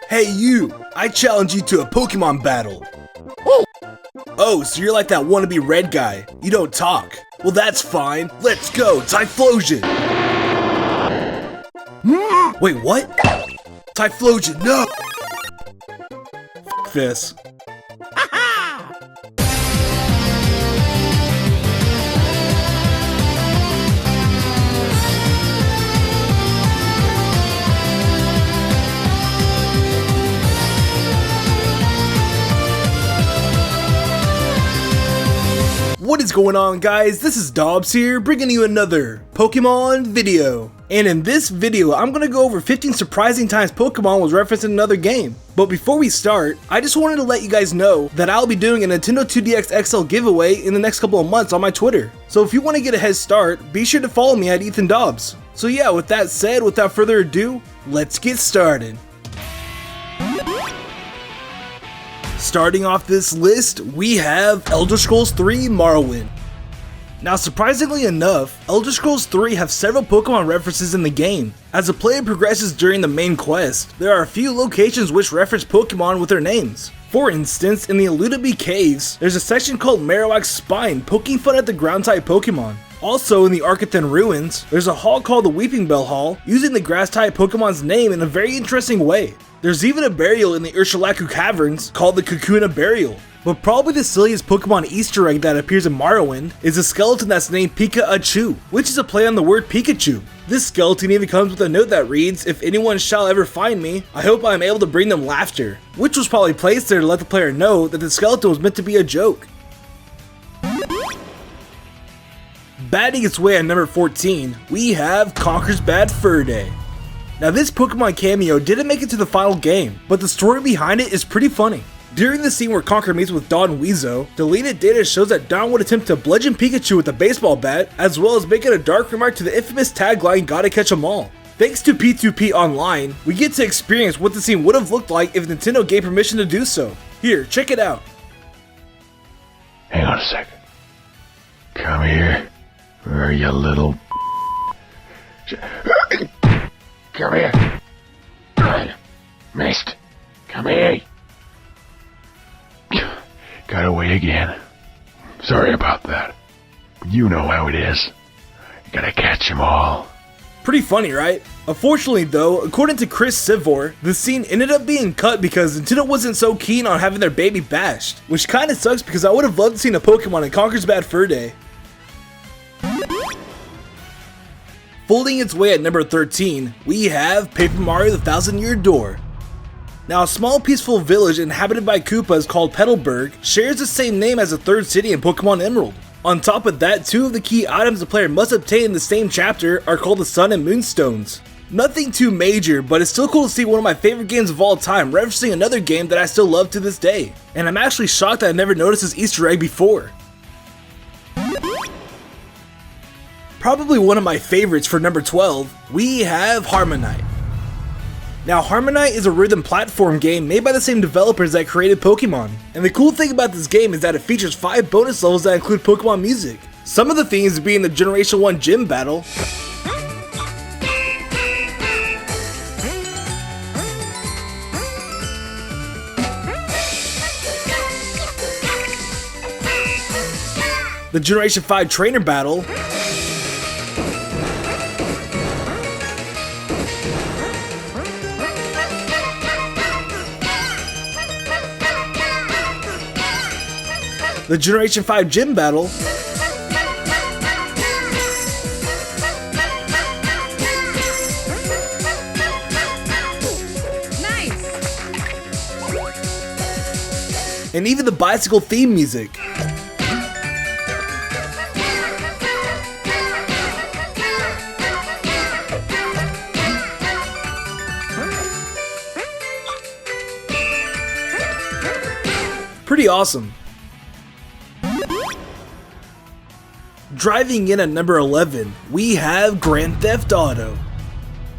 Hey you, I challenge you to a Pokemon battle. Oh, so you're like that wannabe red guy. You don't talk. Well, that's fine. Let's go, Typhlosion! Wait, what? Typhlosion, no! F this. What is going on, guys? This is Dobbs here, bringing you another Pokemon video. And in this video, I'm going to go over 15 surprising times Pokemon was referenced in another game. But before we start, I just wanted to let you guys know that I'll be doing a Nintendo 2DS XL giveaway in the next couple of months on my Twitter. So if you want to get a head start, be sure to follow me at Ethan Dobbs. So yeah, with that said, without further ado, let's get started. Starting off this list, we have Elder Scrolls 3 Morrowind. Now surprisingly enough, Elder Scrolls 3 have several Pokemon references in the game. As the player progresses during the main quest, there are a few locations which reference Pokemon with their names. For instance, in the Eludaby Caves, there's a section called Marowak's Spine poking fun at the ground-type Pokemon. Also in the Arcathan Ruins, there's a hall called the Weeping Bell Hall, using the grass-type Pokemon's name in a very interesting way. There's even a burial in the Urshulaku Caverns called the Kakuna Burial. But probably the silliest Pokemon Easter egg that appears in Morrowind is a skeleton that's named Pika-Achu, which is a play on the word Pikachu. This skeleton even comes with a note that reads, "If anyone shall ever find me, I hope I am able to bring them laughter," which was probably placed there to let the player know that the skeleton was meant to be a joke. Batting its way at number 14, we have CONKER'S Bad Fur Day. Now this Pokemon cameo didn't make it to the final game, but the story behind it is pretty funny. During the scene where Conker meets with Don Weezo, deleted data shows that Don would attempt to bludgeon Pikachu with a baseball bat, as well as making a dark remark to the infamous tagline, "Gotta catch 'em all." Thanks to P2P Online, we get to experience what the scene would have looked like if Nintendo gave permission to do so. Here, check it out. Hang on a second. Come here. Where are you, little... Come here. Missed. Come here. Got away again. Sorry about that. You know how it is. You gotta catch 'em all. Pretty funny, right? Unfortunately though, according to Chris Sivor, the scene ended up being cut because Nintendo wasn't so keen on having their baby bashed, which kinda sucks because I would have loved to see a Pokemon in CONKER'S Bad Fur Day. Folding its way at number 13, we have Paper Mario the Thousand Year Door. Now a small peaceful village inhabited by Koopas called Petalburg shares the same name as the third city in Pokemon Emerald. On top of that, two of the key items the player must obtain in the same chapter are called the Sun and Moon Stones. Nothing too major, but it's still cool to see one of my favorite games of all time referencing another game that I still love to this day. And I'm actually shocked that I never noticed this Easter egg before. Probably one of my favorites for number 12, we have HARMOKNIGHT. Now HARMOKNIGHT is a rhythm platform game made by the same developers that created Pokemon. And the cool thing about this game is that it features 5 bonus levels that include Pokemon music. Some of the themes being the Generation 1 Gym Battle, the Generation 5 Trainer Battle, the Generation 5 Gym Battle, nice. and even the bicycle theme music. Pretty awesome. Driving in at number 11, we have Grand Theft Auto.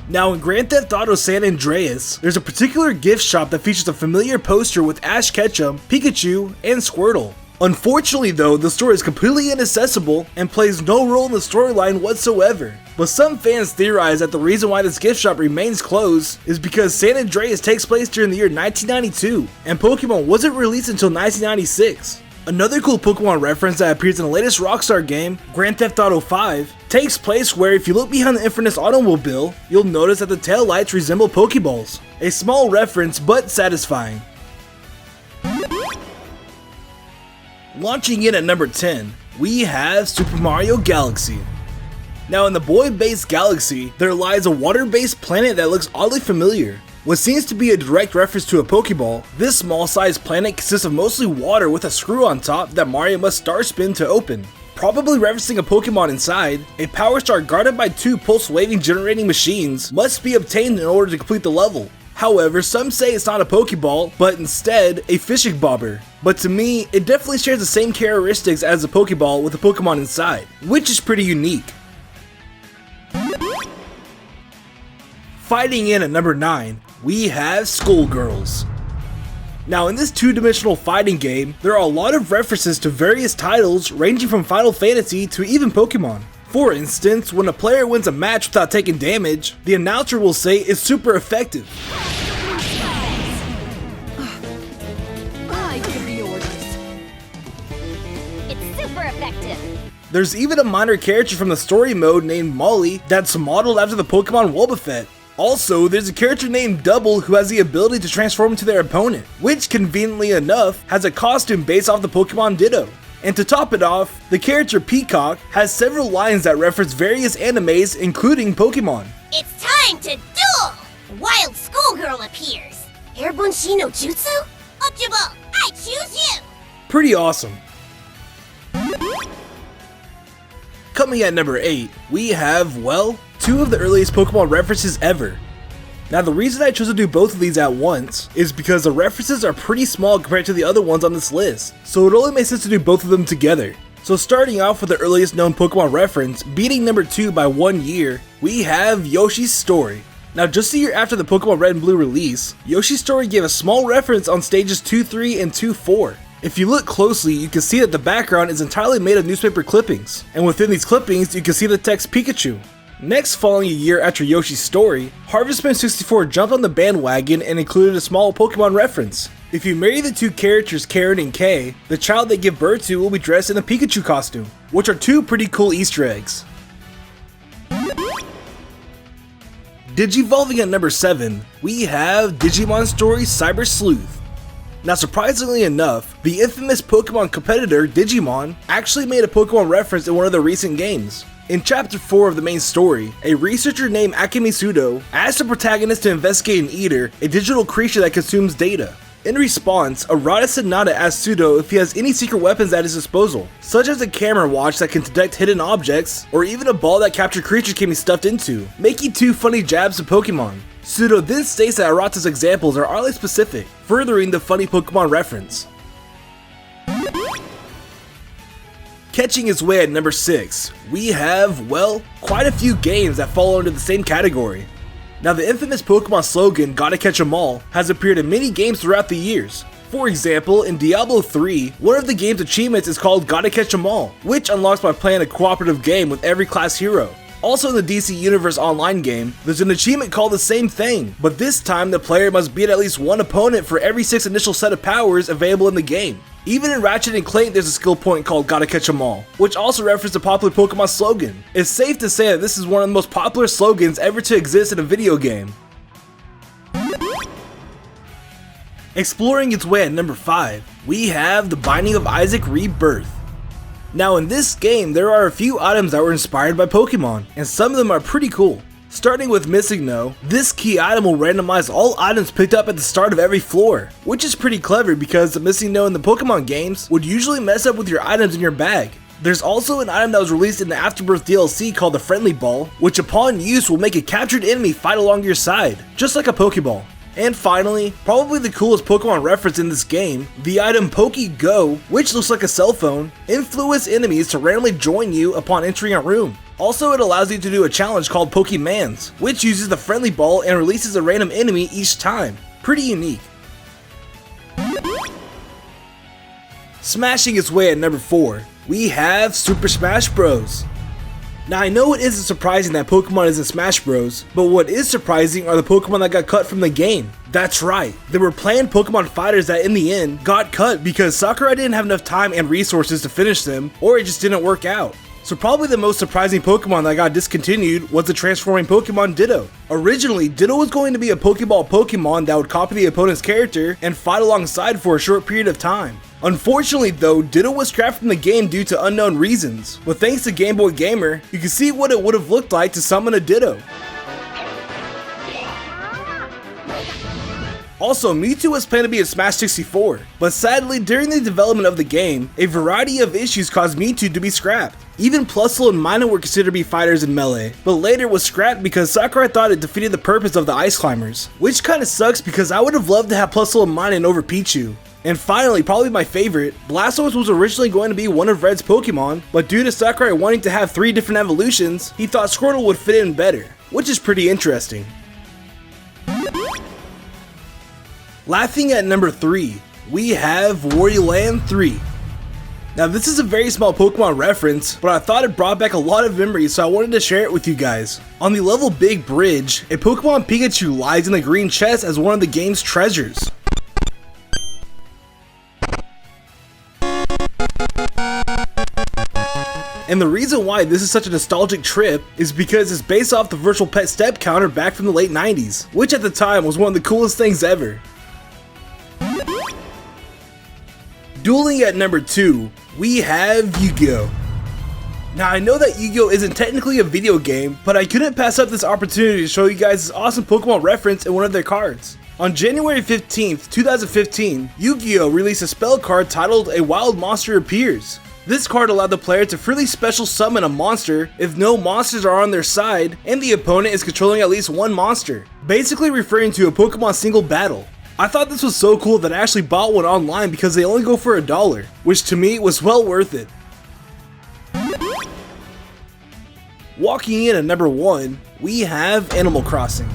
Now in Grand Theft Auto San Andreas, there's a particular gift shop that features a familiar poster with Ash Ketchum, Pikachu, and Squirtle. Unfortunately though, the story is completely inaccessible and plays no role in the storyline whatsoever. But some fans theorize that the reason why this gift shop remains closed is because San Andreas takes place during the year 1992, and Pokemon wasn't released until 1996. Another cool Pokemon reference that appears in the latest Rockstar game, Grand Theft Auto 5, takes place where if you look behind the Infernus automobile, you'll notice that the tail lights resemble Pokeballs. A small reference, but satisfying. Launching in at number 10, we have Super Mario Galaxy. Now in the boy-based galaxy, there lies a water-based planet that looks oddly familiar. What seems to be a direct reference to a Pokeball, this small-sized planet consists of mostly water with a screw on top that Mario must star spin to open. Probably referencing a Pokemon inside, a power star guarded by 2 pulse-waving generating machines must be obtained in order to complete the level. However, some say it's not a Pokeball, but instead a fishing bobber. But to me, it definitely shares the same characteristics as a Pokeball with a Pokemon inside, which is pretty unique. Fighting in at number 9, we have SKULLGIRLS. Now in this two-dimensional fighting game, there are a lot of references to various titles ranging from Final Fantasy to even Pokemon. For instance, when a player wins a match without taking damage, the announcer will say it's super effective. I give the orders. It's super effective. There's even a minor character from the story mode named Molly that's modeled after the Pokemon Wobbuffet. Also, there's a character named Double who has the ability to transform into their opponent, which conveniently enough has a costume based off the Pokemon Ditto. And to top it off, the character Peacock has several lines that reference various animes including Pokemon. It's time to duel! A wild schoolgirl appears. Airborne Shino Jutsu? Optimal, I choose you! Pretty awesome. Coming at number 8, we have, well, 2 of the earliest Pokemon references ever. Now the reason I chose to do both of these at once is because the references are pretty small compared to the other ones on this list, so it only makes sense to do both of them together. So starting off with the earliest known Pokemon reference, beating number 2 by 1 year, we have Yoshi's Story. Now just a year after the Pokemon Red and Blue release, Yoshi's Story gave a small reference on stages 2-3 and 2-4. If you look closely, you can see that the background is entirely made of newspaper clippings, and within these clippings you can see the text Pikachu. Next, following a year after Yoshi's Story, Harvestman64 jumped on the bandwagon and included a small Pokemon reference. If you marry the 2 characters Karen and Kay, the child they give birth to will be dressed in a Pikachu costume, which are 2 pretty cool Easter eggs. Digivolving at number 7, we have Digimon Story Cyber Sleuth. Now surprisingly enough, the infamous Pokemon competitor Digimon actually made a Pokemon reference in one of the recent games. In chapter 4 of the main story, a researcher named Akemi Sudo asked the protagonist to investigate an eater, a digital creature that consumes data. In response, Arata Sanada asked Sudo if he has any secret weapons at his disposal, such as a camera watch that can detect hidden objects, or even a ball that captured creatures can be stuffed into, making 2 funny jabs at Pokemon. Sudo then states that Arata's examples are oddly specific, furthering the funny Pokemon reference. Catching its way at number 6, we have, well, quite a few games that fall under the same category. Now the infamous Pokemon slogan, "Gotta catch 'em all," has appeared in many games throughout the years. For example, in Diablo 3, one of the game's achievements is called "Gotta catch 'em all," which unlocks by playing a cooperative game with every class hero. Also in the DC Universe Online game, there's an achievement called the same thing, but this time the player must beat at least 1 opponent for every 6 initial set of powers available in the game. Even in Ratchet and Clank there's a skill point called "Gotta catch 'em all," which also references the popular Pokemon slogan. It's safe to say that this is one of the most popular slogans ever to exist in a video game. Exploring its way at number 5, we have The Binding of Isaac Rebirth. Now in this game, there are a few items that were inspired by Pokemon, and some of them are pretty cool. Starting with Missing No, this key item will randomize all items picked up at the start of every floor, which is pretty clever because the Missing No in the Pokemon games would usually mess up with your items in your bag. There's also an item that was released in the Afterbirth DLC called the Friendly Ball, which upon use will make a captured enemy fight along your side, just like a Pokeball. And finally, probably the coolest Pokemon reference in this game, the item PokeGo, which looks like a cell phone, influence enemies to randomly join you upon entering a room. Also, it allows you to do a challenge called Pokemans, which uses the Friendly Ball and releases a random enemy each time. Pretty unique. Smashing its way at number 4, we have Super Smash Bros. Now I know it isn't surprising that Pokemon is in Smash Bros, but what is surprising are the Pokemon that got cut from the game. That's right, there were planned Pokemon fighters that in the end got cut because Sakurai didn't have enough time and resources to finish them, or it just didn't work out. So probably the most surprising Pokemon that got discontinued was the transforming Pokemon Ditto. Originally, Ditto was going to be a Pokeball Pokemon that would copy the opponent's character and fight alongside for a short period of time. Unfortunately though, Ditto was scrapped from the game due to unknown reasons, but thanks to Game Boy Gamer, you can see what it would have looked like to summon a Ditto. Also, Mewtwo was planned to be in Smash 64, but sadly during the development of the game, a variety of issues caused Mewtwo to be scrapped. Even Plusle and Minun were considered to be fighters in Melee, but later was scrapped because Sakurai thought it defeated the purpose of the Ice Climbers, which kinda sucks because I would have loved to have Plusle and Minun over Pichu. And finally, probably my favorite, Blastoise was originally going to be one of Red's Pokemon, but due to Sakurai wanting to have 3 different evolutions, he thought Squirtle would fit in better, which is pretty interesting. Laughing at number 3, we have Wario Land 3. Now this is a very small Pokemon reference, but I thought it brought back a lot of memories, so I wanted to share it with you guys. On the level Big Bridge, a Pokemon Pikachu lies in the green chest as one of the game's treasures. And the reason why this is such a nostalgic trip is because it's based off the virtual pet step counter back from the late 90s, which at the time was one of the coolest things ever. Dueling at number 2, we have Yu-Gi-Oh! Now I know that Yu-Gi-Oh! Isn't technically a video game, but I couldn't pass up this opportunity to show you guys this awesome Pokemon reference in one of their cards. On January 15th, 2015, Yu-Gi-Oh! Released a spell card titled A Wild Monster Appears. This card allowed the player to freely special summon a monster if no monsters are on their side and the opponent is controlling at least one monster, basically referring to a Pokemon single battle. I thought this was so cool that I actually bought one online because they only go for $1, which to me was well worth it. Walking in at number 1, we have Animal Crossing.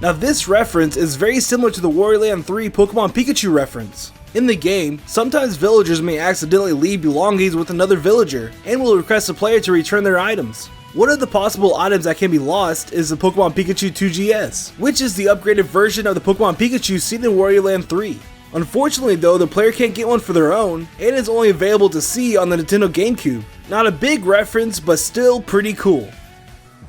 Now this reference is very similar to the Wario Land 3 Pokemon Pikachu reference. In the game, sometimes villagers may accidentally leave belongings with another villager and will request the player to return their items. One of the possible items that can be lost is the Pokemon Pikachu 2GS, which is the upgraded version of the Pokemon Pikachu seen in Wario Land 3. Unfortunately though, the player can't get one for their own, and is only available to see on the Nintendo GameCube. Not a big reference, but still pretty cool.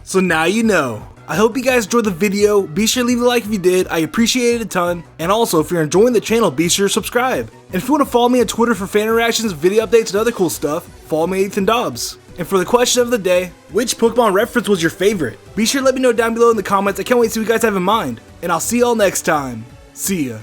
So now you know. I hope you guys enjoyed the video. Be sure to leave a like if you did, I appreciate it a ton. And also, if you're enjoying the channel, be sure to subscribe. And if you want to follow me on Twitter for fan interactions, video updates, and other cool stuff, follow me at EthanDobbs. And for the question of the day, which Pokemon reference was your favorite? Be sure to let me know down below in the comments. I can't wait to see what you guys have in mind. And I'll see y'all next time. See ya.